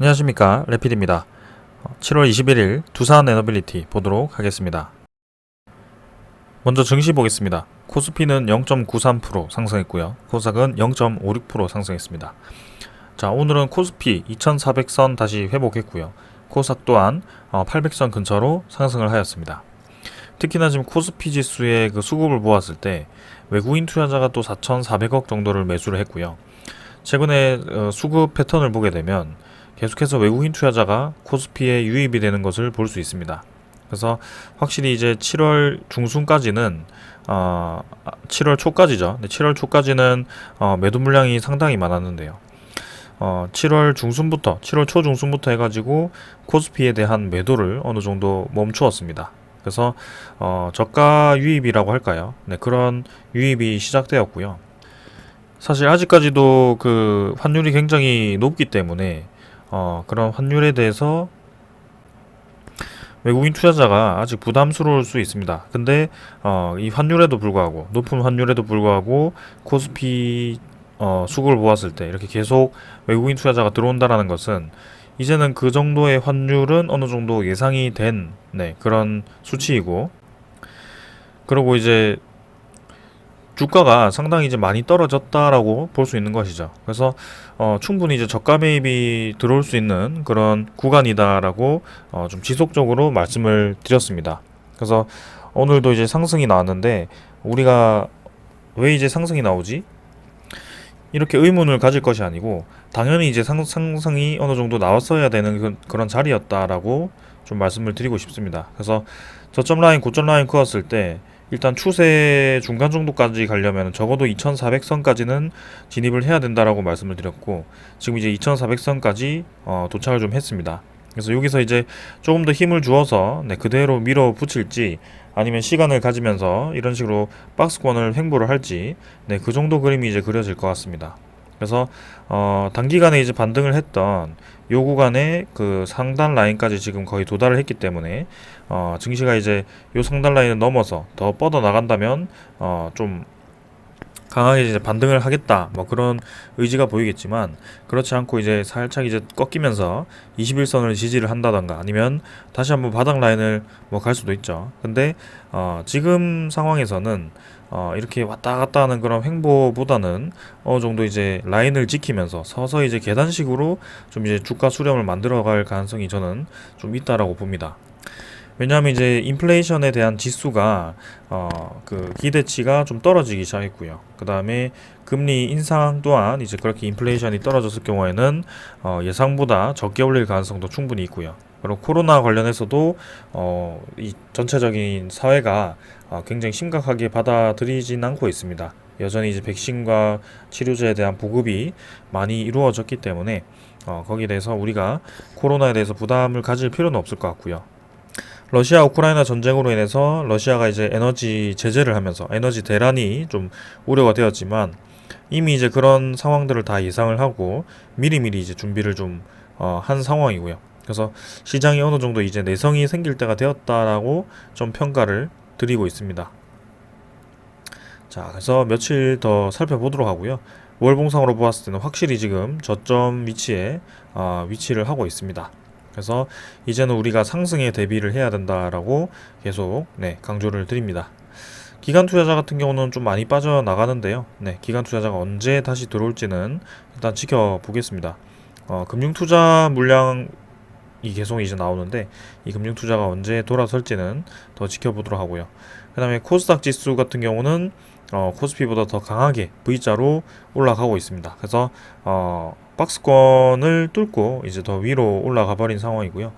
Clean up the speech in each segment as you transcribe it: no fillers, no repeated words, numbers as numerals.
안녕하십니까, 레필입니다. 7월 21일 두산 에너빌리티 보도록 하겠습니다. 먼저 증시 보겠습니다. 코스피는 0.93% 상승했고요. 코스닥은 0.56% 상승했습니다. 자, 오늘은 코스피 2400선 다시 회복했고요. 코스닥 또한 800선 근처로 상승을 하였습니다. 특히나 지금 코스피 지수의 그 수급을 보았을 때 외국인 투자자가 또 4,400억 정도를 매수를 했고요. 최근에 수급 패턴을 보게 되면 계속해서 외국인 투자자가 코스피에 유입이 되는 것을 볼 수 있습니다. 그래서 확실히 이제 7월 중순까지는 7월 초까지죠. 7월 초까지는 매도 물량이 상당히 많았는데요. 7월 중순부터 7월 초중순부터 해가지고 코스피에 대한 매도를 어느 정도 멈추었습니다. 그래서 저가 유입이라고 할까요? 네, 그런 유입이 시작되었고요. 사실 아직까지도 그 환율이 굉장히 높기 때문에 그런 환율에 대해서 외국인 투자자가 아직 부담스러울 수 있습니다. 근데 이 환율에도 불구하고 높은 환율에도 불구하고 코스피 수급을 보았을 때 이렇게 계속 외국인 투자자가 들어온다라는 것은 이제는 그 정도의 환율은 어느 정도 예상이 된 그런 수치이고, 그리고 이제 주가가 상당히 이제 많이 떨어졌다라고 볼 수 있는 것이죠. 그래서 충분히 이제 저가 매입이 들어올 수 있는 그런 구간이다라고 좀 지속적으로 말씀을 드렸습니다. 그래서 오늘도 이제 상승이 나왔는데 우리가 왜 이제 상승이 나오지? 이렇게 의문을 가질 것이 아니고 당연히 이제 상승이 어느 정도 나왔어야 되는 그런 자리였다라고 좀 말씀을 드리고 싶습니다. 그래서 저점 라인, 고점 라인 그었을 때 일단 추세 중간 정도까지 가려면 적어도 2400선까지는 진입을 해야 된다라고 말씀을 드렸고, 지금 이제 2400선까지 도착을 좀 했습니다. 그래서 여기서 이제 조금 더 힘을 주어서 그대로 밀어붙일지 아니면 시간을 가지면서 이런 식으로 박스권을 횡보를 할지 그 정도 그림이 이제 그려질 것 같습니다. 그래서 단기간에 이제 반등을 했던 요 구간의 그 상단 라인까지 지금 거의 도달을 했기 때문에 증시가 이제 요 상단 라인을 넘어서 더 뻗어 나간다면 좀 강하게 이제 반등을 하겠다 뭐 그런 의지가 보이겠지만, 그렇지 않고 이제 살짝 이제 꺾이면서 21선을 지지를 한다던가 아니면 다시 한번 바닥 라인을 뭐 갈 수도 있죠. 근데 지금 상황에서는 이렇게 왔다 갔다 하는 그런 횡보보다는 어느 정도 이제 라인을 지키면서 서서히 이제 계단식으로 좀 이제 주가 수렴을 만들어 갈 가능성이 저는 좀 있다라고 봅니다. 왜냐하면 이제 인플레이션에 대한 지수가 그 기대치가 좀 떨어지기 시작했고요. 그 다음에 금리 인상 또한 이제 그렇게 인플레이션이 떨어졌을 경우에는 예상보다 적게 올릴 가능성도 충분히 있고요. 그리고 코로나 관련해서도 이 전체적인 사회가 굉장히 심각하게 받아들이진 않고 있습니다. 여전히 이제 백신과 치료제에 대한 보급이 많이 이루어졌기 때문에 거기에 대해서 우리가 코로나에 대해서 부담을 가질 필요는 없을 것 같고요. 러시아 우크라이나 전쟁으로 인해서 러시아가 이제 에너지 제재를 하면서 에너지 대란이 좀 우려가 되었지만, 이미 이제 그런 상황들을 다 예상을 하고 미리미리 이제 준비를 좀 한 상황이고요. 그래서 시장이 어느 정도 이제 내성이 생길 때가 되었다라고 좀 평가를 드리고 있습니다. 자, 그래서 며칠 더 살펴보도록 하고요. 월봉상으로 보았을 때는 확실히 지금 저점 위치에 위치를 하고 있습니다. 그래서 이제는 우리가 상승에 대비를 해야 된다라고 계속 강조를 드립니다. 기관 투자자 같은 경우는 좀 많이 빠져나가는데요. 기관 투자자가 언제 다시 들어올지는 일단 지켜보겠습니다. 금융 투자 물량이 계속 이제 나오는데 이 금융 투자가 언제 돌아설지는 더 지켜보도록 하고요. 그 다음에 코스닥 지수 같은 경우는 코스피보다 더 강하게 V자로 올라가고 있습니다. 그래서 박스권을 뚫고 이제 더 위로 올라가 버린 상황이고요.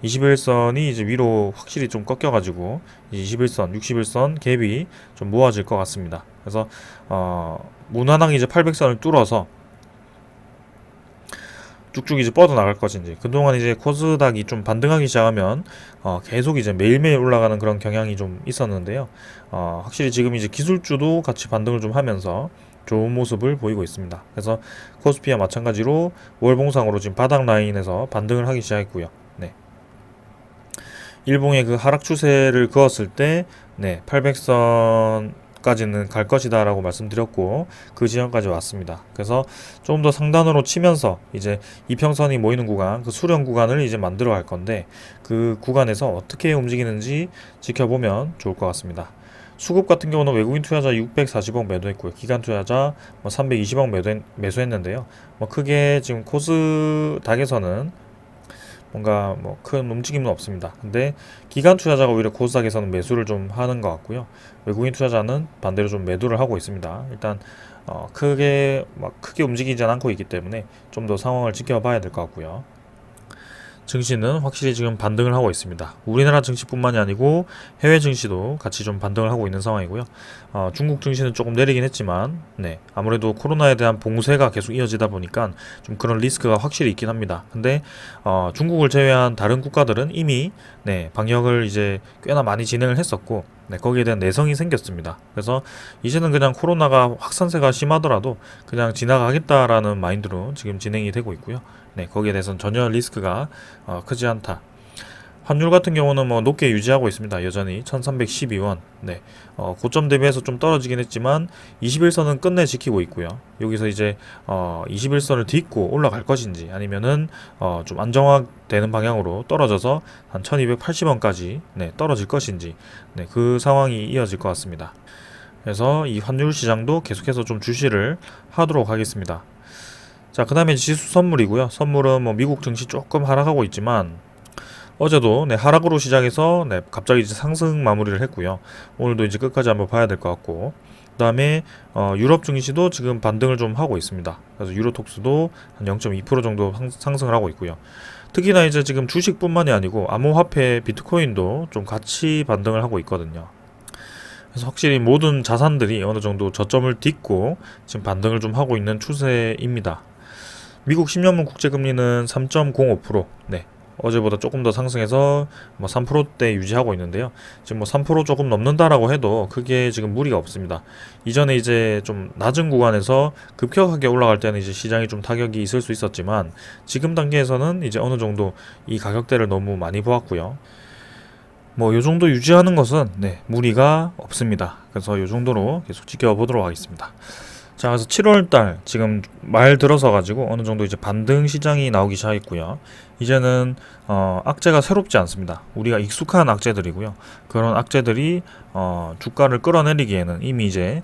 21선이 이제 위로 확실히 좀 꺾여가지고 21선, 61선 갭이 좀 모아질 것 같습니다. 그래서 무난하게 이제 800선을 뚫어서 쭉쭉 이제 뻗어나갈 것인지, 그동안 이제 코스닥이 좀 반등하기 시작하면 계속 이제 매일매일 올라가는 그런 경향이 좀 있었는데요. 확실히 지금 이제 기술주도 같이 반등을 좀 하면서 좋은 모습을 보이고 있습니다. 그래서 코스피와 마찬가지로 월봉상으로 지금 바닥 라인에서 반등을 하기 시작했고요. 일봉의 그 하락 추세를 그었을 때 800선 지점까지는 갈 것이다 라고 말씀드렸고 그 지점까지 왔습니다. 그래서 좀 더 상단으로 치면서 이제 이평선이 모이는 구간, 그 수렴 구간을 이제 만들어 갈 건데 그 구간에서 어떻게 움직이는지 지켜보면 좋을 것 같습니다. 수급 같은 경우는 외국인 투자자 640억 매도했고요. 기관 투자자 320억 매수했는데요. 크게 지금 코스닥에서는 뭔가 큰 움직임은 없습니다. 근데 기관 투자자가 오히려 코스닥에서는 매수를 좀 하는 것 같고요. 외국인 투자자는 반대로 좀 매도를 하고 있습니다. 일단 크게 움직이지 않고 있기 때문에 좀 더 상황을 지켜봐야 될 것 같고요. 증시는 확실히 지금 반등을 하고 있습니다. 우리나라 증시뿐만이 아니고 해외 증시도 같이 좀 반등을 하고 있는 상황이고요. 중국 증시는 조금 내리긴 했지만, 아무래도 코로나에 대한 봉쇄가 계속 이어지다 보니까 좀 그런 리스크가 확실히 있긴 합니다. 근데 중국을 제외한 다른 국가들은 이미 방역을 이제 꽤나 많이 진행을 했었고, 거기에 대한 내성이 생겼습니다. 그래서 이제는 그냥 코로나가 확산세가 심하더라도 그냥 지나가겠다라는 마인드로 지금 진행이 되고 있고요. 거기에 대해서는 전혀 리스크가 크지 않다. 환율 같은 경우는 높게 유지하고 있습니다. 여전히 1312원. 고점 대비해서 좀 떨어지긴 했지만 21선은 끝내 지키고 있고요. 여기서 이제 21선을 딛고 올라갈 것인지 아니면은 좀 안정화되는 방향으로 떨어져서 한 1280원까지 떨어질 것인지 그 상황이 이어질 것 같습니다. 그래서 이 환율 시장도 계속해서 좀 주시를 하도록 하겠습니다. 자, 그 다음에 지수 선물이고요. 선물은 미국 증시 조금 하락하고 있지만 어제도 하락으로 시작해서 갑자기 이제 상승 마무리를 했고요. 오늘도 이제 끝까지 한번 봐야 될 것 같고, 그 다음에 유럽 증시도 지금 반등을 좀 하고 있습니다. 그래서 유로톡스도 한 0.2% 정도 상승을 하고 있고요. 특히나 이제 지금 주식뿐만이 아니고 암호화폐 비트코인도 좀 같이 반등을 하고 있거든요. 그래서 확실히 모든 자산들이 어느 정도 저점을 딛고 지금 반등을 좀 하고 있는 추세입니다. 미국 10년물 국채금리는 3.05%, 어제보다 조금 더 상승해서 3%대 유지하고 있는데요. 지금 3% 조금 넘는다라고 해도 크게 지금 무리가 없습니다. 이전에 이제 좀 낮은 구간에서 급격하게 올라갈 때는 이제 시장이 좀 타격이 있을 수 있었지만 지금 단계에서는 이제 어느 정도 이 가격대를 너무 많이 보았고요. 요 정도 유지하는 것은 무리가 없습니다. 그래서 요 정도로 계속 지켜보도록 하겠습니다. 자, 그래서 7월달 지금 말 들어서 가지고 어느 정도 이제 반등 시장이 나오기 시작했고요. 이제는 악재가 새롭지 않습니다. 우리가 익숙한 악재들이고요. 그런 악재들이 주가를 끌어내리기에는 이미 이제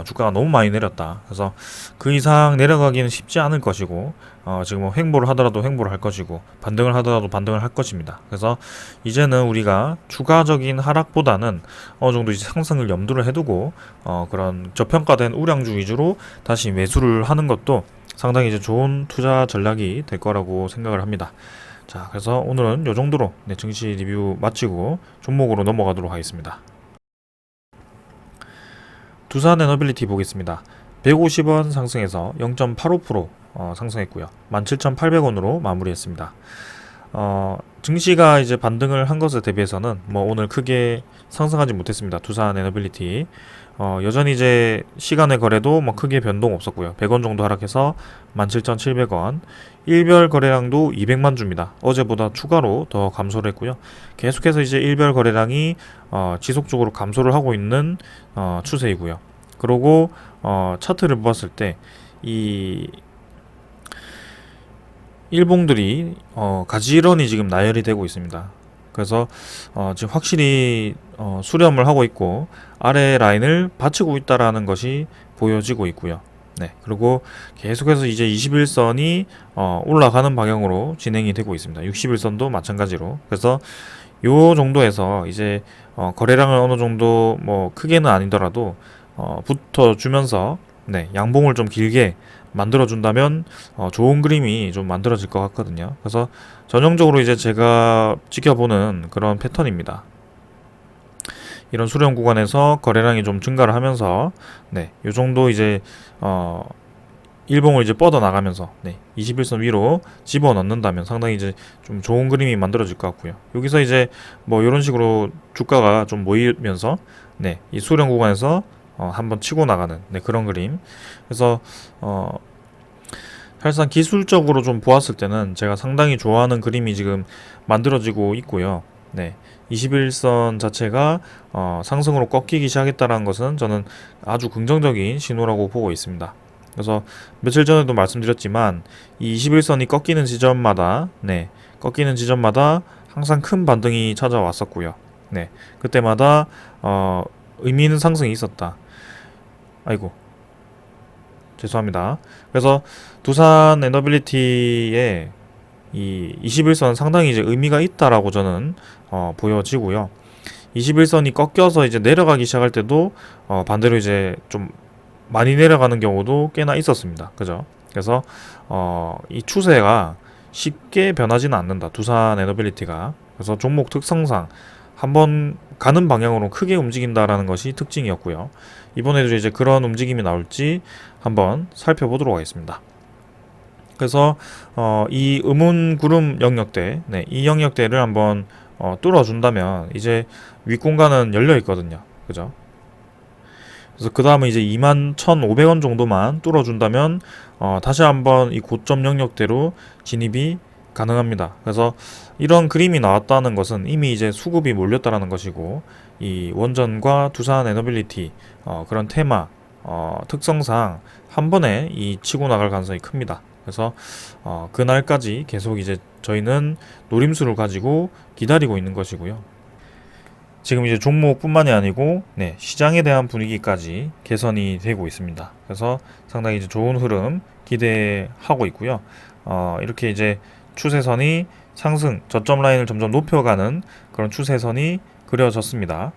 주가가 너무 많이 내렸다. 그래서 그 이상 내려가기는 쉽지 않을 것이고 지금 횡보를 하더라도 횡보를 할 것이고 반등을 하더라도 반등을 할 것입니다. 그래서 이제는 우리가 추가적인 하락보다는 어느 정도 이제 상승을 염두를 해두고 그런 저평가된 우량주 위주로 다시 매수를 하는 것도 상당히 이제 좋은 투자 전략이 될 거라고 생각을 합니다. 자, 그래서 오늘은 이 정도로 증시 리뷰 마치고 종목으로 넘어가도록 하겠습니다. 두산에너빌리티 보겠습니다. 150원 상승해서 0.85% 상승했고요. 17,800원으로 마무리했습니다. 증시가 이제 반등을 한 것에 대비해서는 오늘 크게 상승하지 못했습니다. 두산에너빌리티. 여전히 이제 시간의 거래도 크게 변동 없었고요. 100원 정도 하락해서 17,700원. 일별 거래량도 200만 주입니다. 어제보다 추가로 더 감소를 했고요. 계속해서 이제 일별 거래량이 지속적으로 감소를 하고 있는 추세이고요. 그리고 차트를 보았을 때 이 일봉들이 가지런히 지금 나열이 되고 있습니다. 그래서 지금 확실히 수렴을 하고 있고 아래 라인을 받치고 있다라는 것이 보여지고 있고요. 그리고 계속해서 이제 21선이 올라가는 방향으로 진행이 되고 있습니다. 61선도 마찬가지로. 그래서 요 정도에서 이제 거래량을 어느 정도 크게는 아니더라도 붙어주면서 양봉을 좀 길게 만들어준다면 좋은 그림이 좀 만들어질 것 같거든요. 그래서 전형적으로 이제 제가 지켜보는 그런 패턴입니다. 이런 수렴 구간에서 거래량이 좀 증가를 하면서 요 정도 이제 일봉을 이제 뻗어 나가면서 21선 위로 집어 넣는다면 상당히 이제 좀 좋은 그림이 만들어질 것 같고요. 여기서 이제 이런 식으로 주가가 좀 모이면서 이 수렴 구간에서 한번 치고 나가는 그런 그림. 그래서 사실상 기술적으로 좀 보았을 때는 제가 상당히 좋아하는 그림이 지금 만들어지고 있고요. 21선 자체가 상승으로 꺾이기 시작했다는 것은 저는 아주 긍정적인 신호라고 보고 있습니다. 그래서 며칠 전에도 말씀드렸지만 이 21선이 꺾이는 지점마다 항상 큰 반등이 찾아왔었고요. 네, 그때마다 의미 있는 상승이 있었다. 아이고, 죄송합니다. 그래서 두산 에너빌리티의 이 21선 상당히 이제 의미가 있다라고 저는 보여지고요. 21선이 꺾여서 이제 내려가기 시작할 때도 반대로 이제 좀 많이 내려가는 경우도 꽤나 있었습니다. 그죠? 그래서 이 추세가 쉽게 변하지는 않는다. 두산 에너빌리티가. 그래서 종목 특성상 한번 가는 방향으로 크게 움직인다라는 것이 특징이었고요. 이번에도 이제 그런 움직임이 나올지 한번 살펴보도록 하겠습니다. 그래서 이 음운구름 영역대, 이 영역대를 한번 뚫어준다면 이제 윗공간은 열려 있거든요. 그죠? 그래서 그 다음에 이제 21,500원 정도만 뚫어준다면 다시 한번 이 고점 영역대로 진입이 가능합니다. 그래서 이런 그림이 나왔다는 것은 이미 이제 수급이 몰렸다라는 것이고, 이 원전과 두산 에너빌리티 그런 테마 특성상 한 번에 이 치고 나갈 가능성이 큽니다. 그래서 그날까지 계속 이제 저희는 노림수를 가지고 기다리고 있는 것이고요. 지금 이제 종목뿐만이 아니고 시장에 대한 분위기까지 개선이 되고 있습니다. 그래서 상당히 이제 좋은 흐름 기대하고 있고요. 이렇게 이제 추세선이 상승 저점 라인을 점점 높여가는 그런 추세선이 그려졌습니다.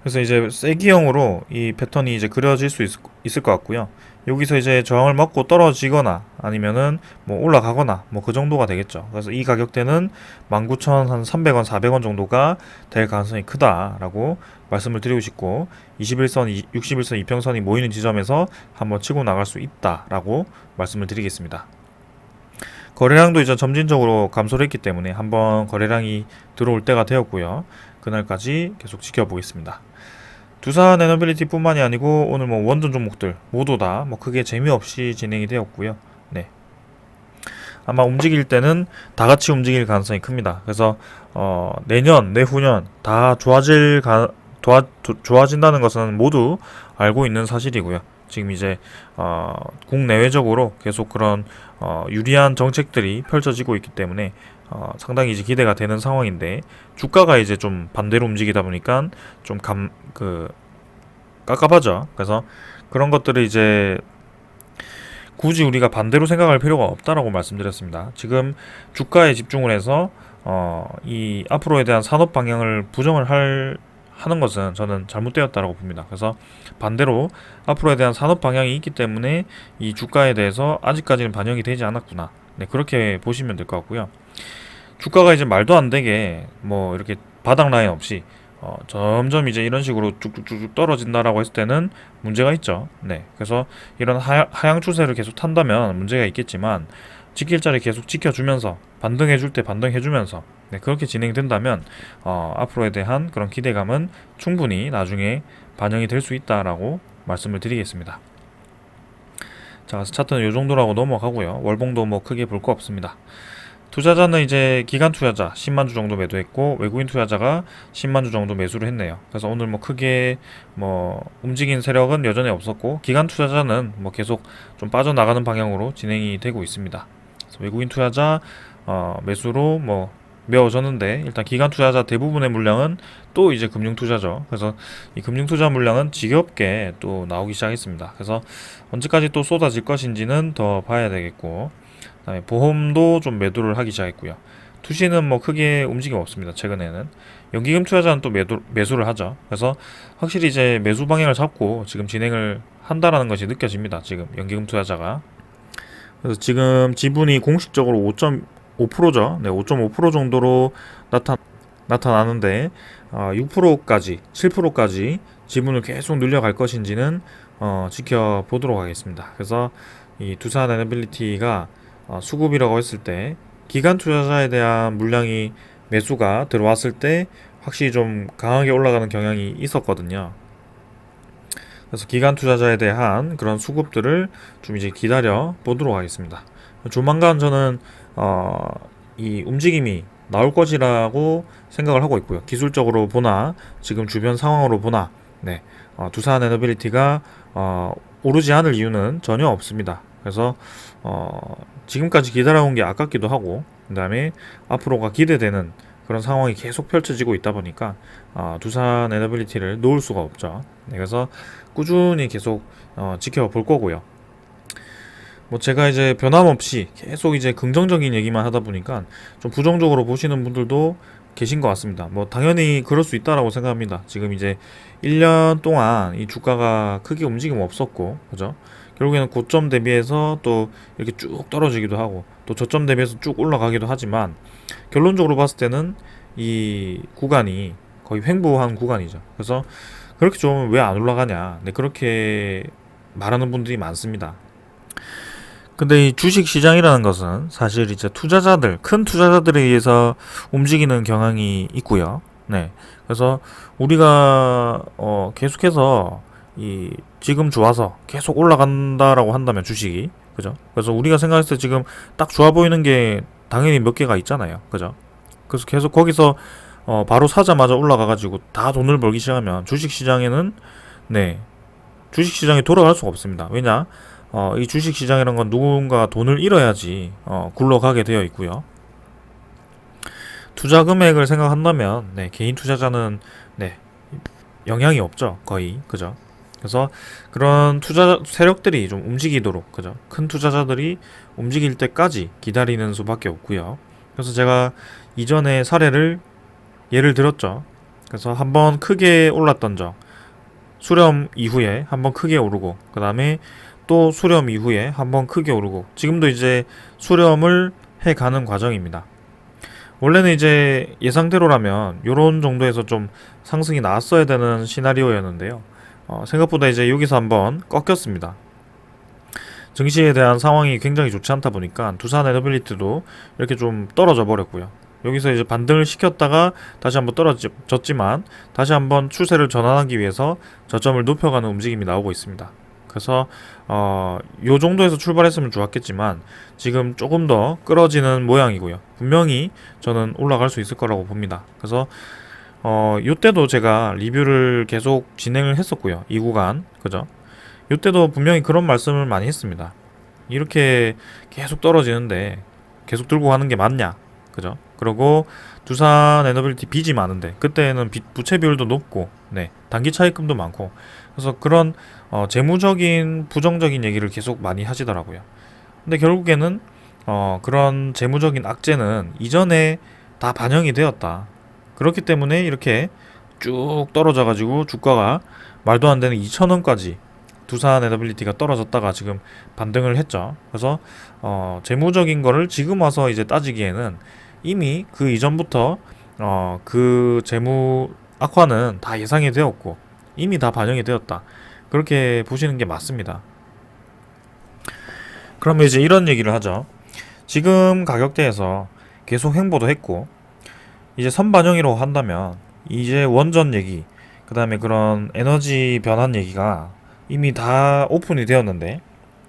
그래서 이제 세기형으로 이 패턴이 이제 그려질 수 있을 것 같고요. 여기서 이제 저항을 먹고 떨어지거나 아니면은 뭐 올라가거나 뭐 그 정도가 되겠죠. 그래서 이 가격대는 19,300원, 400원 정도가 될 가능성이 크다라고 말씀을 드리고 싶고, 21선, 61선 이평선이 모이는 지점에서 한번 치고 나갈 수 있다라고 말씀을 드리겠습니다. 거래량도 이제 점진적으로 감소를 했기 때문에 한번 거래량이 들어올 때가 되었고요. 그날까지 계속 지켜보겠습니다. 두산 에너빌리티 뿐만이 아니고 오늘 뭐 원전 종목들 모두 다 뭐 크게 재미없이 진행이 되었고요. 아마 움직일 때는 다 같이 움직일 가능성이 큽니다. 그래서 내년, 내후년 다 좋아진다는 것은 모두 알고 있는 사실이고요. 지금 이제 국내외적으로 계속 그런 유리한 정책들이 펼쳐지고 있기 때문에 상당히 이제 기대가 되는 상황인데, 주가가 이제 좀 반대로 움직이다 보니까 좀 깝깝하죠. 그래서 그런 것들을 이제 굳이 우리가 반대로 생각할 필요가 없다라고 말씀드렸습니다. 지금 주가에 집중을 해서 이 앞으로에 대한 산업 방향을 부정을 하는 것은 저는 잘못되었다라고 봅니다. 그래서 반대로 앞으로에 대한 산업 방향이 있기 때문에 이 주가에 대해서 아직까지는 반영이 되지 않았구나. 그렇게 보시면 될 것 같고요. 주가가 이제 말도 안 되게 뭐 이렇게 바닥 라인 없이 점점 이제 이런 식으로 쭉쭉쭉 떨어진다라고 했을 때는 문제가 있죠. 그래서 이런 하향 추세를 계속 탄다면 문제가 있겠지만, 지킬 자리 계속 지켜주면서 반등해줄 때 반등해주면서 그렇게 진행된다면 앞으로에 대한 그런 기대감은 충분히 나중에 반영이 될 수 있다라고 말씀을 드리겠습니다. 자, 그래서 차트는 이 정도라고 넘어가고요. 월봉도 뭐 크게 볼 거 없습니다. 투자자는 이제 기관 투자자 10만 주 정도 매도했고, 외국인 투자자가 10만 주 정도 매수를 했네요. 그래서 오늘 뭐 크게 뭐 움직인 세력은 여전히 없었고, 기관 투자자는 뭐 계속 좀 빠져나가는 방향으로 진행이 되고 있습니다. 그래서 외국인 투자자 매수로 뭐 메워졌는데, 일단 기관 투자자 대부분의 물량은 또 이제 금융 투자죠. 그래서 이 금융 투자 물량은 지겹게 또 나오기 시작했습니다. 그래서 언제까지 또 쏟아질 것인지는 더 봐야 되겠고, 그다음에 보험도 좀 매도를 하기 시작했고요. 투시는 뭐 크게 움직임 없습니다. 최근에는 연기금 투자자는 또 매수를 하죠. 그래서 확실히 이제 매수 방향을 잡고 지금 진행을 한다라는 것이 느껴집니다. 지금 연기금 투자자가. 그래서 지금 지분이 공식적으로 5.5%죠. 5.5% 정도로 나타나는데 6%까지 7%까지 지분을 계속 늘려갈 것인지는 지켜보도록 하겠습니다. 그래서 이 두산 에너빌리티가 수급이라고 했을 때 기관 투자자에 대한 물량이 매수가 들어왔을 때 확실히 좀 강하게 올라가는 경향이 있었거든요. 그래서 기관 투자자에 대한 그런 수급들을 좀 이제 기다려 보도록 하겠습니다. 조만간 저는 이 움직임이 나올 것이라고 생각을 하고 있고요. 기술적으로 보나 지금 주변 상황으로 보나 네, 두산 에너빌리티가 오르지 않을 이유는 전혀 없습니다. 그래서 지금까지 기다려온 게 아깝기도 하고 그 다음에 앞으로가 기대되는 그런 상황이 계속 펼쳐지고 있다 보니까 두산 에너빌리티를 놓을 수가 없죠. 네, 그래서 꾸준히 계속 지켜볼 거고요. 뭐 제가 이제 변함없이 계속 이제 긍정적인 얘기만 하다 보니까 좀 부정적으로 보시는 분들도 계신 것 같습니다. 뭐 당연히 그럴 수 있다라고 생각합니다. 지금 이제 1년 동안 이 주가가 크게 움직임 없었고, 그죠? 결국에는 고점 대비해서 또 이렇게 쭉 떨어지기도 하고, 또 저점 대비해서 쭉 올라가기도 하지만, 결론적으로 봤을 때는 이 구간이 거의 횡보한 구간이죠. 그래서 그렇게 좀 왜 안 올라가냐, 네, 그렇게 말하는 분들이 많습니다. 근데 이 주식 시장이라는 것은 사실 이제 투자자들, 큰 투자자들에 의해서 움직이는 경향이 있고요. 네. 그래서 우리가 계속해서 이 지금 좋아서 계속 올라간다라고 한다면 주식이 그죠? 그래서 우리가 생각했을 때 지금 딱 좋아 보이는 게 당연히 몇 개가 있잖아요. 그죠? 그래서 계속 거기서 바로 사자마자 올라가가지고 다 돈을 벌기 시작하면 주식 시장에는 네, 주식 시장이 돌아갈 수가 없습니다. 왜냐? 이 주식 시장이란 건 누군가 돈을 잃어야지 굴러가게 되어 있고요. 투자 금액을 생각한다면 네, 개인 투자자는 네, 영향이 없죠. 거의. 그죠? 그래서 그런 투자 세력들이 좀 움직이도록 그죠? 큰 투자자들이 움직일 때까지 기다리는 수밖에 없고요. 그래서 제가 이전에 사례를 예를 들었죠. 그래서 한번 크게 올랐던 적 수렴 이후에 한번 크게 오르고 그 다음에 또 수렴 이후에 한번 크게 오르고 지금도 이제 수렴을 해가는 과정입니다. 원래는 이제 예상대로라면 요런 정도에서 좀 상승이 나왔어야 되는 시나리오였는데요. 생각보다 이제 여기서 한번 꺾였습니다. 증시에 대한 상황이 굉장히 좋지 않다 보니까 두산 에너빌리티도 이렇게 좀 떨어져 버렸고요. 여기서 이제 반등을 시켰다가 다시 한번 떨어졌지만 다시 한번 추세를 전환하기 위해서 저점을 높여가는 움직임이 나오고 있습니다. 그래서 요 정도에서 출발했으면 좋았겠지만 지금 조금 더 끌어지는 모양이고요. 분명히 저는 올라갈 수 있을 거라고 봅니다. 그래서 요때도 제가 리뷰를 계속 진행을 했었고요. 이 구간 그죠? 요때도 분명히 그런 말씀을 많이 했습니다. 이렇게 계속 떨어지는데 계속 들고 가는 게 맞냐? 그죠? 그리고 두산 에너빌리티 빚이 많은데 그때는 부채 비율도 높고 네, 단기 차입금도 많고 그래서 그런 재무적인 부정적인 얘기를 계속 많이 하시더라고요. 근데 결국에는 그런 재무적인 악재는 이전에 다 반영이 되었다. 그렇기 때문에 이렇게 쭉 떨어져 가지고 주가가 말도 안 되는 2,000원까지 두산 에너빌리티가 떨어졌다가 지금 반등을 했죠. 그래서 재무적인 거를 지금 와서 이제 따지기에는 이미 그 이전부터 그 재무 악화는 다 예상이 되었고 이미 다 반영이 되었다. 그렇게 보시는 게 맞습니다. 그러면 이제 이런 얘기를 하죠. 지금 가격대에서 계속 횡보도 했고 이제 선반영이라고 한다면 이제 원전 얘기 그 다음에 그런 에너지 변환 얘기가 이미 다 오픈이 되었는데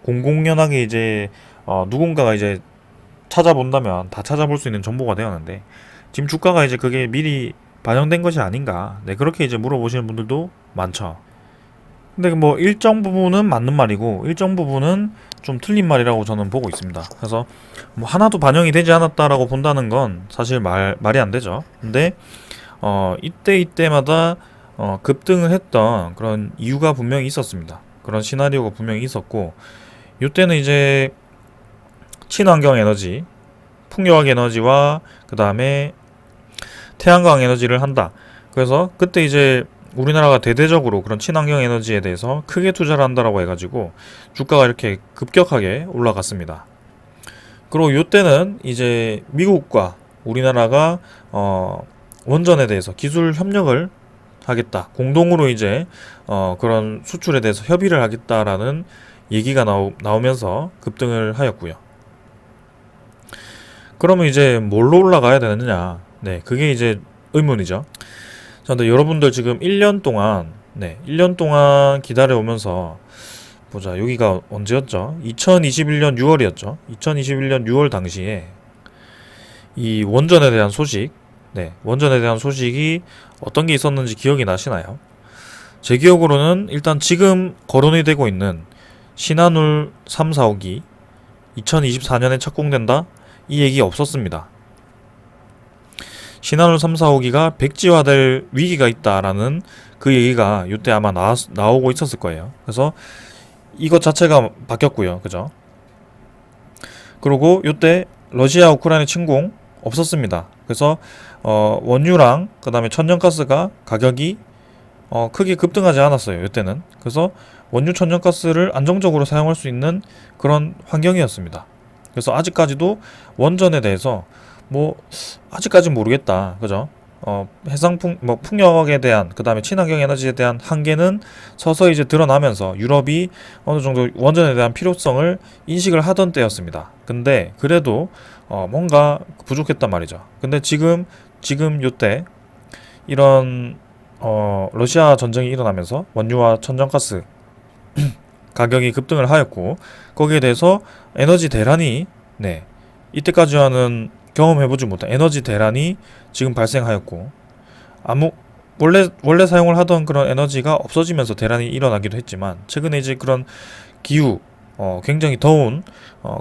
공공연하게 이제 누군가가 이제 찾아본다면 다 찾아볼 수 있는 정보가 되었는데 지금 주가가 이제 그게 미리 반영된 것이 아닌가 네 그렇게 이제 물어보시는 분들도 많죠. 근데 뭐 일정 부분은 맞는 말이고 일정 부분은 좀 틀린 말이라고 저는 보고 있습니다. 그래서 뭐 하나도 반영이 되지 않았다라고 본다는 건 사실 말이 안 되죠. 근데 이때마다 급등을 했던 그런 이유가 분명히 있었습니다. 그런 시나리오가 분명히 있었고 이때는 이제 친환경 에너지, 풍요학 에너지와 그 다음에 태양광 에너지를 한다. 그래서 그때 이제 우리나라가 대대적으로 그런 친환경 에너지에 대해서 크게 투자를 한다라고 해가지고 주가가 이렇게 급격하게 올라갔습니다. 그리고 이때는 이제 미국과 우리나라가 원전에 대해서 기술 협력을 하겠다. 공동으로 이제 그런 수출에 대해서 협의를 하겠다라는 얘기가 나오면서 급등을 하였고요. 그러면 이제 뭘로 올라가야 되느냐? 네, 그게 이제 의문이죠. 자, 근데 여러분들 지금 1년 동안, 네, 1년 동안 기다려오면서, 보자, 여기가 언제였죠? 2021년 6월이었죠? 2021년 6월 당시에, 이 원전에 대한 소식, 네, 원전에 대한 소식이 어떤 게 있었는지 기억이 나시나요? 제 기억으로는 일단 지금 거론이 되고 있는 신한울 3, 4호기 2024년에 착공된다? 이 얘기 없었습니다. 신한울 3, 4호기가 백지화될 위기가 있다라는 그 얘기가 이때 아마 나오고 있었을 거예요. 그래서 이것 자체가 바뀌었고요. 그죠? 그리고 이때 러시아 우크라이나 침공 없었습니다. 그래서 원유랑 그 다음에 천연가스가 가격이 크게 급등하지 않았어요. 이때는. 그래서 원유 천연가스를 안정적으로 사용할 수 있는 그런 환경이었습니다. 그래서 아직까지도 원전에 대해서 뭐 아직까진 모르겠다. 그죠? 풍력에 대한 그 다음에 친환경 에너지에 대한 한계는 서서히 이제 드러나면서 유럽이 어느 정도 원전에 대한 필요성을 인식을 하던 때였습니다. 근데 그래도 뭔가 부족했단 말이죠. 근데 지금 요때 이런 러시아 전쟁이 일어나면서 원유와 천연가스 가격이 급등을 하였고 거기에 대해서 에너지 대란이 네 이때까지와는 경험해보지 못한 에너지 대란이 지금 발생하였고 원래 사용을 하던 그런 에너지가 없어지면서 대란이 일어나기도 했지만 최근에 이제 그런 기후 굉장히 더운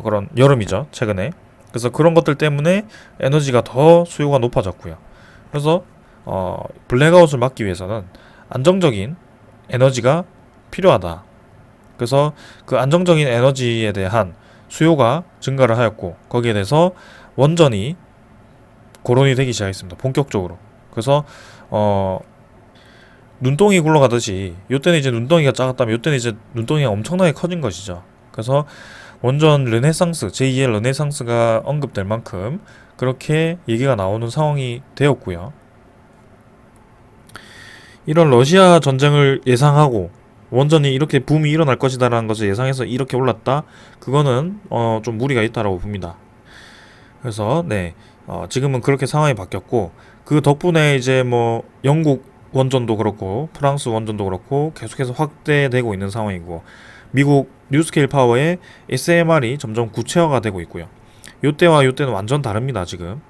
그런 여름이죠 최근에. 그래서 그런 것들 때문에 에너지가 더 수요가 높아졌고요. 그래서 블랙아웃을 막기 위해서는 안정적인 에너지가 필요하다. 그래서 그 안정적인 에너지에 대한 수요가 증가를 하였고 거기에 대해서 원전이 거론이 되기 시작했습니다. 본격적으로. 그래서 눈덩이 굴러가듯이 요때는 이제 눈덩이가 작았다면 요때는 이제 눈덩이가 엄청나게 커진 것이죠. 그래서 원전 르네상스, 제2의 르네상스가 언급될 만큼 그렇게 얘기가 나오는 상황이 되었고요. 이런 러시아 전쟁을 예상하고 원전이 이렇게 붐이 일어날 것이다라는 것을 예상해서 이렇게 올랐다? 그거는 좀 무리가 있다라고 봅니다. 그래서 네 지금은 그렇게 상황이 바뀌었고 그 덕분에 이제 뭐 영국 원전도 그렇고 프랑스 원전도 그렇고 계속해서 확대되고 있는 상황이고 미국 뉴스케일 파워의 SMR이 점점 구체화가 되고 있고요. 요때와 요때는 완전 다릅니다. 지금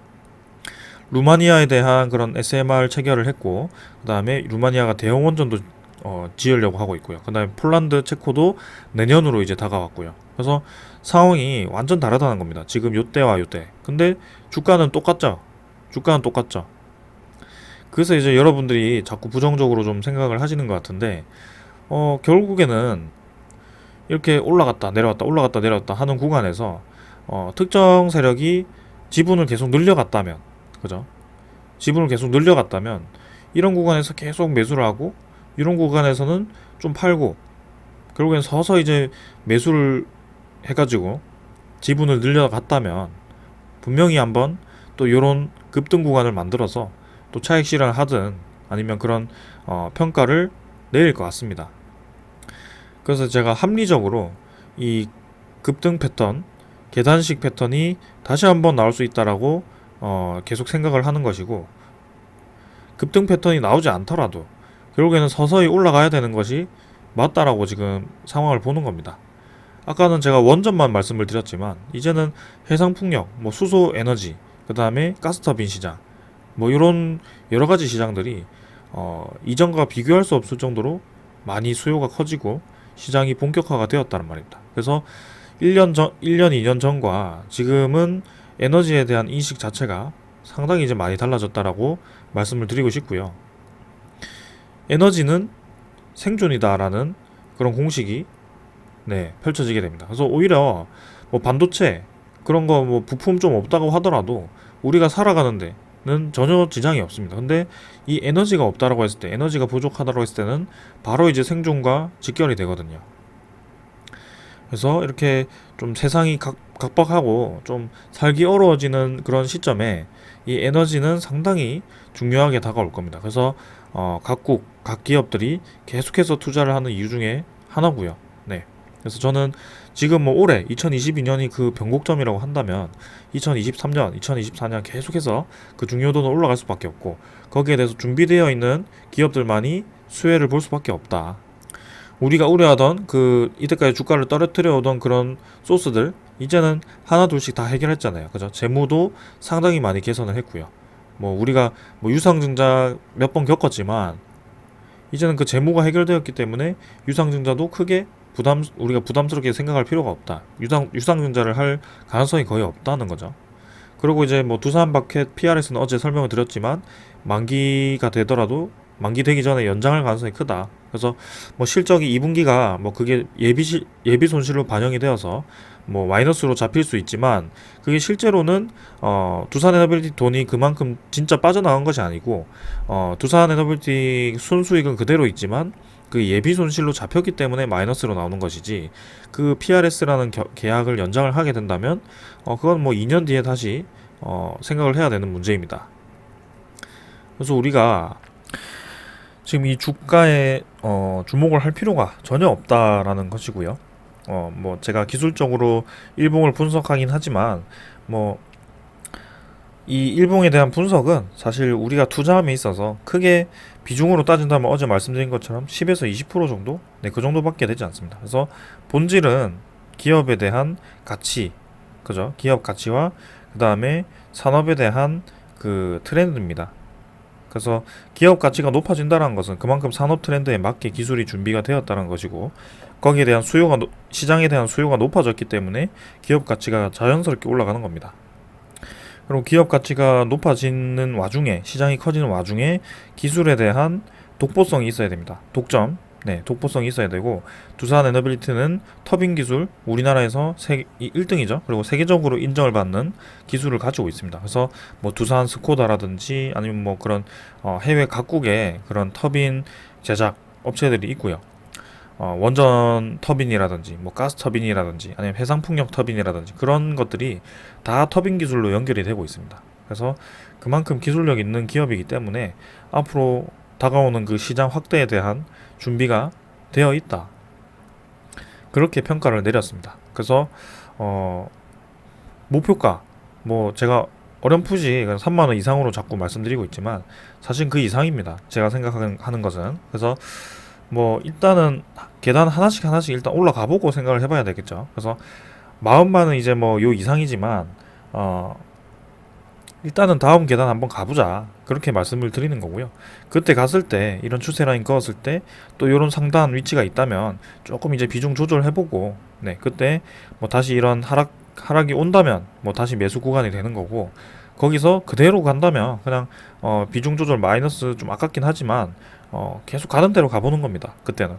루마니아에 대한 그런 SMR 체결을 했고 그 다음에 루마니아가 대형 원전도 지으려고 하고 있고요. 그 다음에 폴란드, 체코도 내년으로 이제 다가왔고요. 그래서 상황이 완전 다르다는 겁니다. 지금 요때와 요때. 근데 주가는 똑같죠. 그래서 이제 여러분들이 자꾸 부정적으로 좀 생각을 하시는 것 같은데 결국에는 이렇게 올라갔다 내려왔다 하는 구간에서 특정 세력이 지분을 계속 늘려갔다면 그죠? 지분을 계속 늘려갔다면 이런 구간에서 계속 매수를 하고 이런 구간에서는 좀 팔고 결국엔 서서히 이제 매수를 해가지고 지분을 늘려갔다면 분명히 한번 또 요런 급등 구간을 만들어서 또 차익 실현을 하든 아니면 그런 평가를 내릴 것 같습니다. 그래서 제가 합리적으로 이 급등 패턴, 계단식 패턴이 다시 한번 나올 수 있다라고 계속 생각을 하는 것이고 급등 패턴이 나오지 않더라도 결국에는 서서히 올라가야 되는 것이 맞다라고 지금 상황을 보는 겁니다. 아까는 제가 원전만 말씀을 드렸지만 이제는 해상풍력, 뭐 수소 에너지, 그 다음에 가스터빈 시장, 뭐 이런 여러 가지 시장들이 이전과 비교할 수 없을 정도로 많이 수요가 커지고 시장이 본격화가 되었다는 말입니다. 그래서 1년, 2년 전과 지금은 에너지에 대한 인식 자체가 상당히 이제 많이 달라졌다라고 말씀을 드리고 싶고요. 에너지는 생존이다라는 그런 공식이 펼쳐지게 됩니다. 그래서 오히려 뭐 반도체 그런 거 뭐 부품 좀 없다고 하더라도 우리가 살아가는 데는 전혀 지장이 없습니다. 근데 이 에너지가 없다라고 했을 때, 에너지가 부족하다고 했을 때는 바로 이제 생존과 직결이 되거든요. 그래서 이렇게 좀 세상이 각박하고 좀 살기 어려워지는 그런 시점에 이 에너지는 상당히 중요하게 다가올 겁니다. 그래서 각국, 각 기업들이 계속해서 투자를 하는 이유 중에 하나고요. 네. 그래서 저는 지금 뭐 올해 2022년이 그 변곡점이라고 한다면 2023년, 2024년 계속해서 그 중요도는 올라갈 수밖에 없고 거기에 대해서 준비되어 있는 기업들만이 수혜를 볼 수밖에 없다. 우리가 우려하던 그 이때까지 주가를 떨어뜨려 오던 그런 소스들 이제는 하나 둘씩 다 해결했잖아요. 그죠? 재무도 상당히 많이 개선을 했고요. 뭐 우리가 뭐 유상증자 몇 번 겪었지만 이제는 그 재무가 해결되었기 때문에 유상증자도 크게 우리가 부담스럽게 생각할 필요가 없다. 유상증자를 할 가능성이 거의 없다는 거죠. 그리고 이제 뭐 두산마켓 PRS는 어제 설명을 드렸지만 만기가 되더라도 만기 되기 전에 연장할 가능성이 크다. 그래서 뭐 실적이 2분기가 뭐 그게 예비 손실로 반영이 되어서 뭐 마이너스로 잡힐 수 있지만 그게 실제로는 두산에너빌리티 돈이 그만큼 진짜 빠져나간 것이 아니고 두산에너빌리티 순수익은 그대로 있지만 그 예비 손실로 잡혔기 때문에 마이너스로 나오는 것이지 그 PRS라는 계약을 연장을 하게 된다면 그건 뭐 2년 뒤에 다시 생각을 해야 되는 문제입니다. 그래서 우리가 지금 이 주가에 주목을 할 필요가 전혀 없다라는 것이고요. 뭐 제가 기술적으로 일봉을 분석하긴 하지만 뭐 이 일봉에 대한 분석은 사실 우리가 투자함에 있어서 크게 비중으로 따진다면 어제 말씀드린 것처럼 10에서 20% 정도? 네, 그 정도밖에 되지 않습니다. 그래서 본질은 기업에 대한 가치, 그죠? 기업 가치와 그 다음에 산업에 대한 그 트렌드입니다. 그래서 기업 가치가 높아진다는 것은 그만큼 산업 트렌드에 맞게 기술이 준비가 되었다는 것이고 거기에 대한 시장에 대한 수요가 높아졌기 때문에 기업 가치가 자연스럽게 올라가는 겁니다. 그리고 기업 가치가 높아지는 와중에 시장이 커지는 와중에 기술에 대한 독보성이 있어야 됩니다. 독보성이 있어야 되고 두산 에너빌리티는 터빈 기술 우리나라에서 1등이죠. 그리고 세계적으로 인정을 받는 기술을 가지고 있습니다. 그래서 뭐 두산 스코다라든지 아니면 뭐 그런 해외 각국의 그런 터빈 제작 업체들이 있고요. 원전 터빈이라든지 뭐 가스 터빈이라든지 아니면 해상풍력 터빈이라든지 그런 것들이 다 터빈 기술로 연결이 되고 있습니다. 그래서 그만큼 기술력 있는 기업이기 때문에 앞으로 다가오는 그 시장 확대에 대한 준비가 되어 있다. 그렇게 평가를 내렸습니다. 그래서 목표가 뭐 제가 어렴풋이 3만원 이상으로 자꾸 말씀드리고 있지만 사실 그 이상입니다. 제가 생각하는 것은. 그래서 뭐 일단은 계단 하나씩 일단 올라가 보고 생각을 해봐야 되겠죠. 그래서 마음만은 이제 뭐 요 이상이지만 일단은 다음 계단 한번 가보자 그렇게 말씀을 드리는 거고요. 그때 갔을 때 이런 추세 라인 그었을 때 또 이런 상단 위치가 있다면 조금 이제 비중 조절해보고 네 그때 뭐 다시 이런 하락이 온다면 뭐 다시 매수 구간이 되는 거고 거기서 그대로 간다면 그냥 비중 조절 마이너스 좀 아깝긴 하지만 계속 가는 대로 가보는 겁니다. 그때는.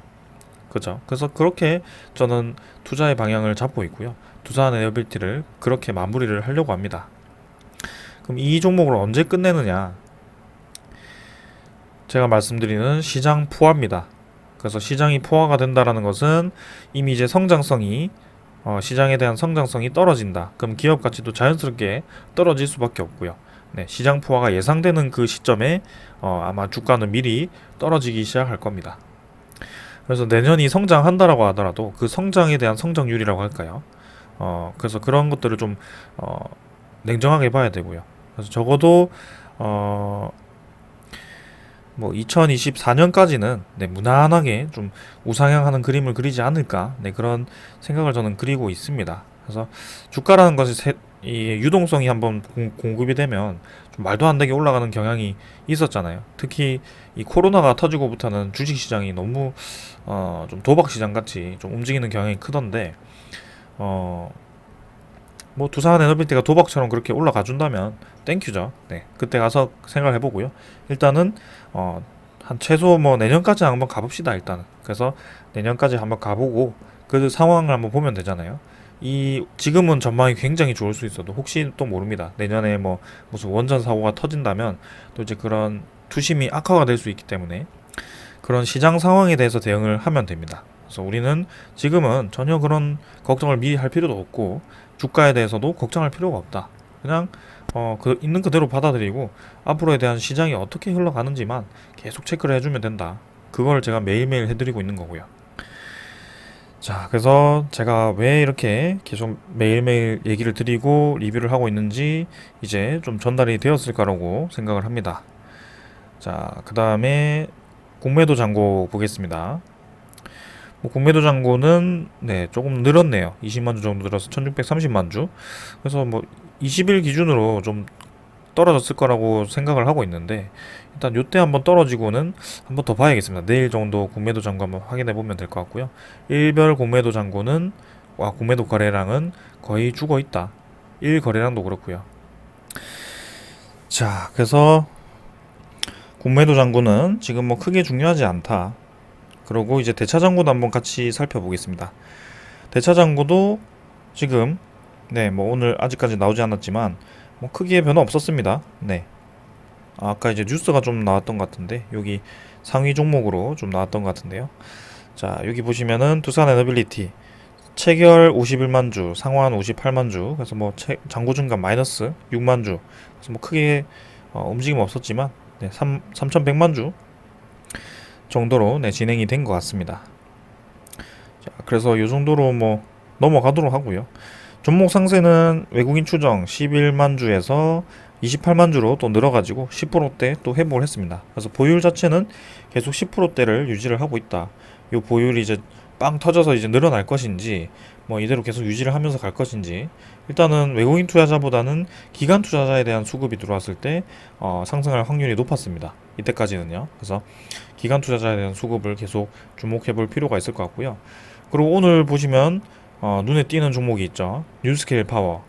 그죠? 그래서 그렇게 저는 투자의 방향을 잡고 있고요. 두산 에너빌티를 그렇게 마무리를 하려고 합니다. 그럼 이 종목을 언제 끝내느냐? 제가 말씀드리는 시장 포화입니다. 그래서 시장이 포화가 된다라는 것은 이미 이제 시장에 대한 성장성이 떨어진다. 그럼 기업 가치도 자연스럽게 떨어질 수밖에 없고요. 네, 시장 포화가 예상되는 그 시점에 아마 주가는 미리 떨어지기 시작할 겁니다. 그래서 내년이 성장한다라고 하더라도 그 성장에 대한 성장률이라고 할까요? 그래서 그런 것들을 좀 냉정하게 봐야 되고요. 그래서 적어도 뭐 2024년까지는 네, 무난하게 좀 우상향하는 그림을 그리지 않을까 네, 그런 생각을 저는 그리고 있습니다. 그래서 주가라는 것이 이 유동성이 한번 공급이 되면 좀 말도 안 되게 올라가는 경향이 있었잖아요. 특히 이 코로나가 터지고부터는 주식시장이 너무 좀 도박시장 같이 좀 움직이는 경향이 크던데 뭐 두산 에너빌티가 도박처럼 그렇게 올라가 준다면 땡큐죠. 네, 그때 가서 생각을 해보고요. 일단은 한 최소 뭐 내년까지 한번 가봅시다. 일단은 그래서 내년까지 한번 가보고 그 상황을 한번 보면 되잖아요. 지금은 전망이 굉장히 좋을 수 있어도 혹시 또 모릅니다. 내년에 뭐 무슨 원전 사고가 터진다면 또 이제 그런 투심이 악화가 될 수 있기 때문에 그런 시장 상황에 대해서 대응을 하면 됩니다. 그래서 우리는 지금은 전혀 그런 걱정을 미리 할 필요도 없고 주가에 대해서도 걱정할 필요가 없다. 그냥 있는 그대로 받아들이고 앞으로에 대한 시장이 어떻게 흘러가는지만 계속 체크를 해주면 된다. 그걸 제가 매일매일 해드리고 있는 거고요. 자, 그래서 제가 왜 이렇게 계속 매일매일 얘기를 드리고 리뷰를 하고 있는지 이제 좀 전달이 되었을 거라고 생각을 합니다. 자, 그 다음에 공매도 잔고 보겠습니다. 뭐 공매도 잔고는 네 조금 늘었네요. 20만 주 정도 늘어서 1630만 주. 그래서 뭐 20일 기준으로 좀 떨어졌을 거라고 생각을 하고 있는데 일단 요때 한번 떨어지고는 한번 더 봐야겠습니다. 내일 정도 공매도 잔고 한번 확인해 보면 될 것 같고요. 일별 공매도 잔고는 공매도 거래량은 거의 죽어 있다. 일 거래량도 그렇고요. 자, 그래서 공매도 잔고는 지금 뭐 크게 중요하지 않다. 그리고 이제 대차 잔고도 한번 같이 살펴보겠습니다. 대차 잔고도 지금 네, 뭐 오늘 아직까지 나오지 않았지만 뭐 크게 변화 없었습니다. 네. 아까 이제 뉴스가 좀 나왔던 것 같은데 여기 상위 종목으로 좀 나왔던 것 같은데요. 자, 여기 보시면은 두산 에너빌리티 체결 51만 주, 상환 58만 주. 그래서 뭐 잔고 증감 마이너스 6만 주. 그래서 뭐 크게 움직임 없었지만 네, 3,100만 주 정도로 네, 진행이 된 것 같습니다. 자, 그래서 이 정도로 뭐 넘어가도록 하고요. 종목 상세는 외국인 추정 11만 주에서 28만 주로 또 늘어가지고 10%대 또 회복을 했습니다. 그래서 보율 자체는 계속 10%대를 유지를 하고 있다. 이 보율이 이제 빵 터져서 이제 늘어날 것인지 뭐 이대로 계속 유지를 하면서 갈 것인지 일단은 외국인 투자자보다는 기관 투자자에 대한 수급이 들어왔을 때 상승할 확률이 높았습니다. 이때까지는요. 그래서 기관 투자자에 대한 수급을 계속 주목해 볼 필요가 있을 것 같고요. 그리고 오늘 보시면 눈에 띄는 종목이 있죠. 뉴스케일 파워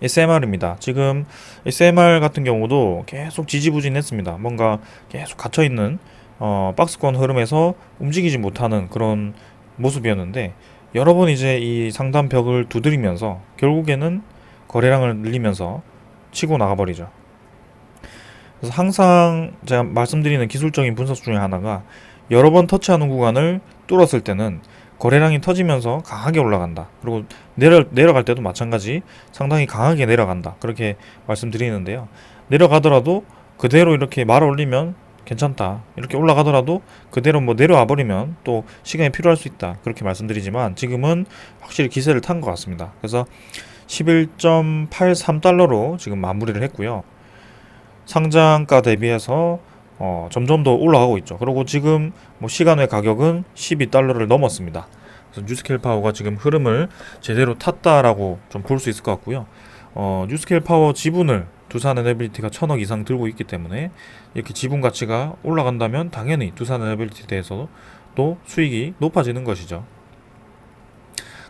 SMR입니다. 지금 SMR 같은 경우도 계속 지지부진했습니다. 뭔가 계속 갇혀있는 박스권 흐름에서 움직이지 못하는 그런 모습이었는데 여러 번 이제 이 상단 벽을 두드리면서 결국에는 거래량을 늘리면서 치고 나가버리죠. 그래서 항상 제가 말씀드리는 기술적인 분석 중에 하나가 여러 번 터치하는 구간을 뚫었을 때는 거래량이 터지면서 강하게 올라간다. 그리고 내려갈 때도 마찬가지 상당히 강하게 내려간다. 그렇게 말씀드리는데요. 내려가더라도 그대로 이렇게 말아 올리면 괜찮다. 이렇게 올라가더라도 그대로 뭐 내려와 버리면 또 시간이 필요할 수 있다. 그렇게 말씀드리지만 지금은 확실히 기세를 탄 것 같습니다. 그래서 11.83달러로 지금 마무리를 했고요. 상장가 대비해서 점점 더 올라가고 있죠. 그리고 지금 뭐 시간의 가격은 12달러를 넘었습니다. 그래서 뉴스케일 파워가 지금 흐름을 제대로 탔다라고 좀 볼 수 있을 것 같고요. 뉴스케일 파워 지분을 두산 에너빌리티가 1,000억 이상 들고 있기 때문에 이렇게 지분 가치가 올라간다면 당연히 두산 에너빌리티에 대해서도 또 수익이 높아지는 것이죠.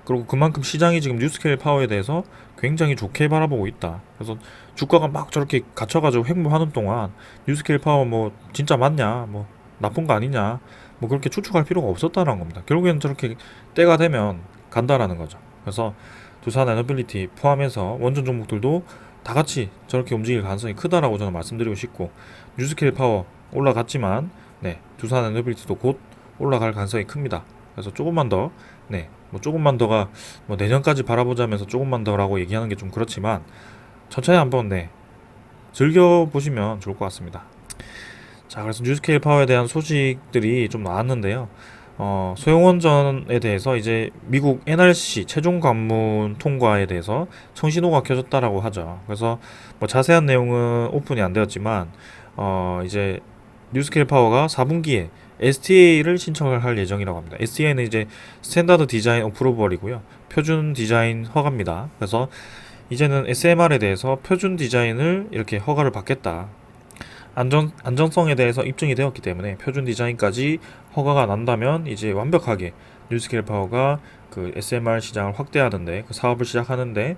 그리고 그만큼 시장이 지금 뉴스케일 파워에 대해서 굉장히 좋게 바라보고 있다. 그래서 주가가 막 저렇게 갇혀가지고 횡보하는 동안 뉴스케일 파워 뭐 진짜 맞냐, 뭐 나쁜 거 아니냐, 뭐 그렇게 추측할 필요가 없었다는 겁니다. 결국에는 저렇게 때가 되면 간다라는 거죠. 그래서 두산 에너빌리티 포함해서 원전 종목들도 다 같이 저렇게 움직일 가능성이 크다라고 저는 말씀드리고 싶고 뉴스케일 파워 올라갔지만 네 두산 에너빌리티도 곧 올라갈 가능성이 큽니다. 그래서 조금만 더 네, 뭐 조금만 더가 뭐 내년까지 바라보자면서 조금만 더라고 얘기하는 게 좀 그렇지만 천천히 한번 네 즐겨 보시면 좋을 것 같습니다. 자, 그래서 뉴스케일 파워에 대한 소식들이 좀 나왔는데요. 소형원전에 대해서 이제 미국 NRC 최종 관문 통과에 대해서 청신호가 켜졌다라고 하죠. 그래서 뭐 자세한 내용은 오픈이 안 되었지만 이제 뉴스케일 파워가 4분기에 STA를 신청을 할 예정이라고 합니다. STA는 이제 스탠다드 디자인 어프로벌이고요. 표준 디자인 허가입니다. 그래서 이제는 SMR에 대해서 표준 디자인을 이렇게 허가를 받겠다. 안전성에 대해서 입증이 되었기 때문에 표준 디자인까지 허가가 난다면 이제 완벽하게 뉴스케일 파워가 그 SMR 시장을 확대하는데 그 사업을 시작하는데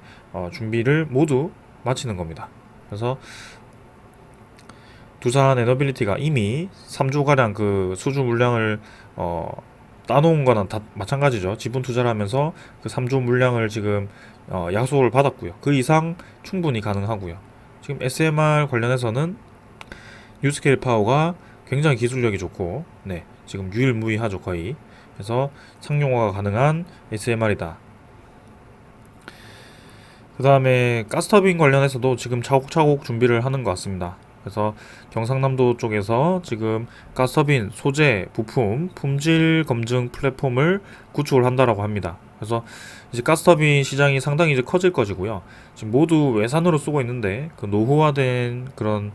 준비를 모두 마치는 겁니다. 그래서 두산 에너빌리티가 이미 3조가량 그 수주 물량을 따놓은 거는 다 마찬가지죠. 지분 투자를 하면서 그 3조 물량을 지금 약속을 받았고요. 그 이상 충분히 가능하고요. 지금 SMR 관련해서는 뉴스케일 파워가 굉장히 기술력이 좋고 네 지금 유일무이하죠 거의. 그래서 상용화가 가능한 SMR이다. 그 다음에 가스터빈 관련해서도 지금 차곡차곡 준비를 하는 것 같습니다. 그래서 경상남도 쪽에서 지금 가스터빈 소재, 부품, 품질 검증 플랫폼을 구축을 한다라고 합니다. 그래서 이제 가스터빈 시장이 상당히 이제 커질 것이고요. 지금 모두 외산으로 쓰고 있는데 그 노후화된 그런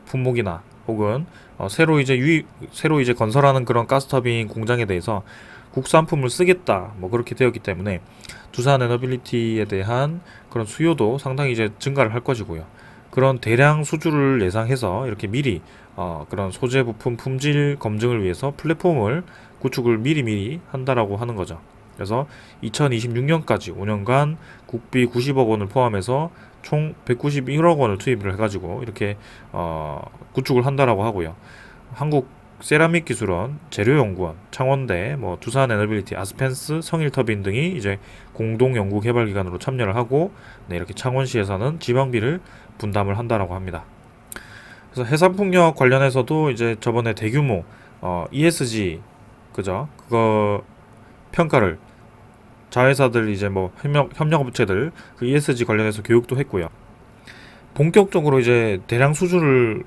품목이나 혹은 새로 이제 건설하는 그런 가스터빈 공장에 대해서 국산품을 쓰겠다 뭐 그렇게 되었기 때문에 두산 에너빌리티에 대한 그런 수요도 상당히 이제 증가를 할 것이고요. 그런 대량 수주를 예상해서 이렇게 미리 그런 소재 부품 품질 검증을 위해서 플랫폼을 구축을 미리 한다라고 하는 거죠. 그래서 2026년까지 5년간 국비 90억 원을 포함해서 총 191억 원을 투입을 해가지고 이렇게 구축을 한다라고 하고요. 한국 세라믹 기술원, 재료연구원, 창원대, 뭐 두산 에너빌리티, 아스펜스, 성일터빈 등이 이제 공동 연구 개발 기관으로 참여를 하고 네, 이렇게 창원시에서는 지방비를 분담을 한다라고 합니다. 그래서 해상풍력 관련해서도 이제 저번에 대규모 ESG 그죠? 그거 평가를 자회사들 이제 뭐 협력업체들 그 ESG 관련해서 교육도 했고요. 본격적으로 이제 대량 수주를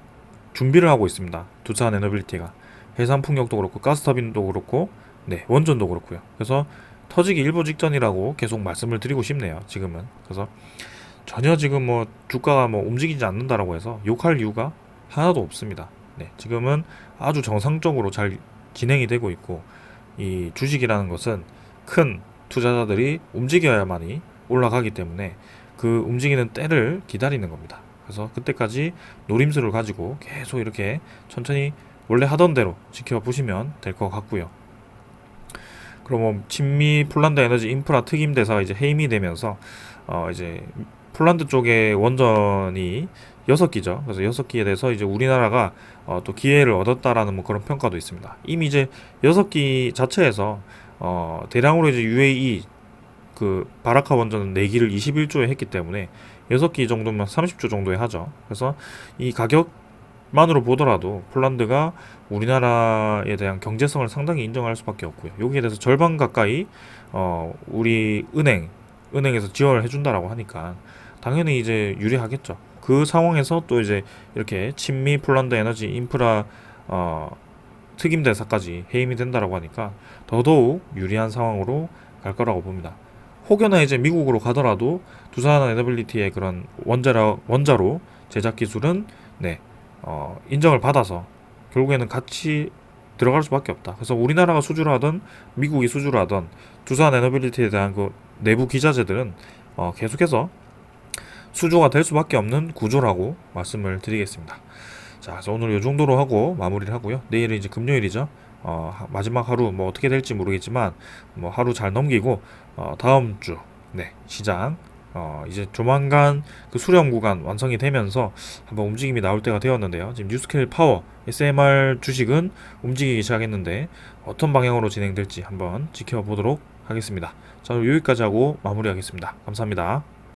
준비를 하고 있습니다. 두산 에너빌리티가 해상 풍력도 그렇고 가스터빈도 그렇고 네 원전도 그렇고요. 그래서 터지기 일보 직전이라고 계속 말씀을 드리고 싶네요. 지금은 그래서 전혀 지금 뭐 주가가 뭐 움직이지 않는다라고 해서 욕할 이유가 하나도 없습니다. 네 지금은 아주 정상적으로 잘 진행이 되고 있고 이 주식이라는 것은 큰 투자자들이 움직여야만이 올라가기 때문에 그 움직이는 때를 기다리는 겁니다. 그래서 그때까지 노림수를 가지고 계속 이렇게 천천히 원래 하던 대로 지켜보시면 될 것 같고요. 그럼 뭐 친미 폴란드 에너지 인프라 특임 대사가 이제 해임이 되면서 이제 폴란드 쪽에 원전이 6기죠. 그래서 6기에 대해서 이제 우리나라가 또 기회를 얻었다라는 뭐 그런 평가도 있습니다. 이미 이제 6기 자체에서 대량으로 이제 UAE 그 바라카 원전은 4기를 21조에 했기 때문에 6기 정도면 30조 정도에 하죠. 그래서 이 가격만으로 보더라도 폴란드가 우리나라에 대한 경제성을 상당히 인정할 수밖에 없고요. 여기에 대해서 절반 가까이 우리 은행에서 지원을 해준다라고 하니까 당연히 이제 유리하겠죠. 그 상황에서 또 이제 이렇게 친미 폴란드 에너지 인프라 특임 대사까지 해임이 된다라고 하니까 더더욱 유리한 상황으로 갈 거라고 봅니다. 혹여나 이제 미국으로 가더라도 두산 에너빌리티의 그런 원자로 제작 기술은 네, 인정을 받아서 결국에는 같이 들어갈 수밖에 없다. 그래서 우리나라가 수주를 하든 미국이 수주를 하든 두산 에너빌리티에 대한 그 내부 기자재들은 계속해서 수주가 될 수밖에 없는 구조라고 말씀을 드리겠습니다. 자, 그래서 오늘 이 정도로 하고 마무리를 하고요. 내일은 이제 금요일이죠. 마지막 하루 뭐 어떻게 될지 모르겠지만 뭐 하루 잘 넘기고 다음 주 네, 시장 이제 조만간 그 수렴 구간 완성이 되면서 한번 움직임이 나올 때가 되었는데요. 지금 뉴스케일 파워 SMR 주식은 움직이기 시작했는데 어떤 방향으로 진행될지 한번 지켜보도록 하겠습니다. 자, 여기까지 하고 마무리하겠습니다. 감사합니다.